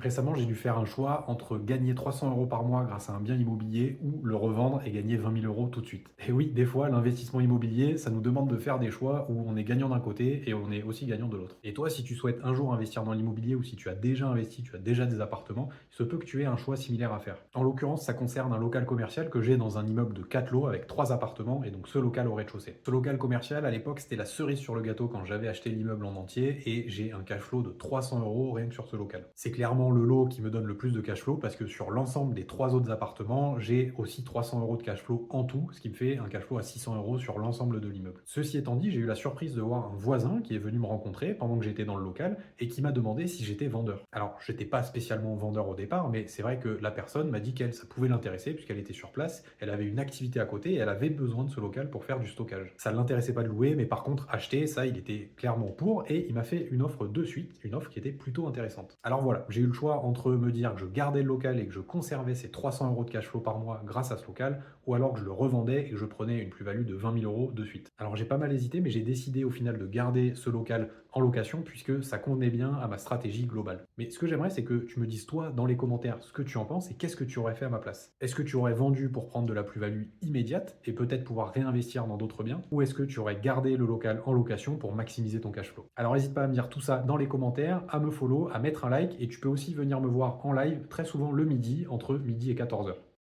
Récemment, j'ai dû faire un choix entre gagner 300 euros par mois grâce à un bien immobilier ou le revendre et gagner 20 000 euros tout de suite. Et oui, des fois, l'investissement immobilier, ça nous demande de faire des choix où on est gagnant d'un côté et on est aussi gagnant de l'autre. Et toi, si tu souhaites un jour investir dans l'immobilier ou si tu as déjà investi, tu as déjà des appartements, il se peut que tu aies un choix similaire à faire. En l'occurrence, ça concerne un local commercial que j'ai dans un immeuble de 4 lots avec 3 appartements et donc ce local au rez-de-chaussée. Ce local commercial, à l'époque, c'était la cerise sur le gâteau quand j'avais acheté l'immeuble en entier et j'ai un cash flow de 300 euros rien que sur ce local. C'est clairement le lot qui me donne le plus de cash flow parce que sur l'ensemble des 3 autres appartements, j'ai aussi 300 euros de cash flow en tout, ce qui me fait un cash flow à 600 euros sur l'ensemble de l'immeuble. Ceci étant dit, j'ai eu la surprise de voir un voisin qui est venu me rencontrer pendant que j'étais dans le local et qui m'a demandé si j'étais vendeur. Alors, j'étais pas spécialement vendeur au départ, mais c'est vrai que la personne m'a dit qu'elle, ça pouvait l'intéresser puisqu'elle était sur place, elle avait une activité à côté et elle avait besoin de ce local pour faire du stockage. Ça ne l'intéressait pas de louer, mais par contre, acheter, ça, il était clairement pour et il m'a fait une offre de suite, une offre qui était plutôt intéressante. Alors voilà, j'ai eu le choix entre me dire que je gardais le local et que je conservais ces 300 euros de cash flow par mois grâce à ce local, ou alors que je le revendais et que je prenais une plus-value de 20 000 euros de suite. Alors j'ai pas mal hésité, mais j'ai décidé au final de garder ce local en location puisque ça convenait bien à ma stratégie globale. Mais ce que j'aimerais, c'est que tu me dises toi dans les commentaires ce que tu en penses et qu'est-ce que tu aurais fait à ma place. Est-ce que tu aurais vendu pour prendre de la plus-value immédiate et peut-être pouvoir réinvestir dans d'autres biens, ou est-ce que tu aurais gardé le local en location pour maximiser ton cash flow? Alors n'hésite pas à me dire tout ça dans les commentaires, à me follow, à mettre un like et tu peux aussi venir me voir en live très souvent le midi entre midi et 14 heures.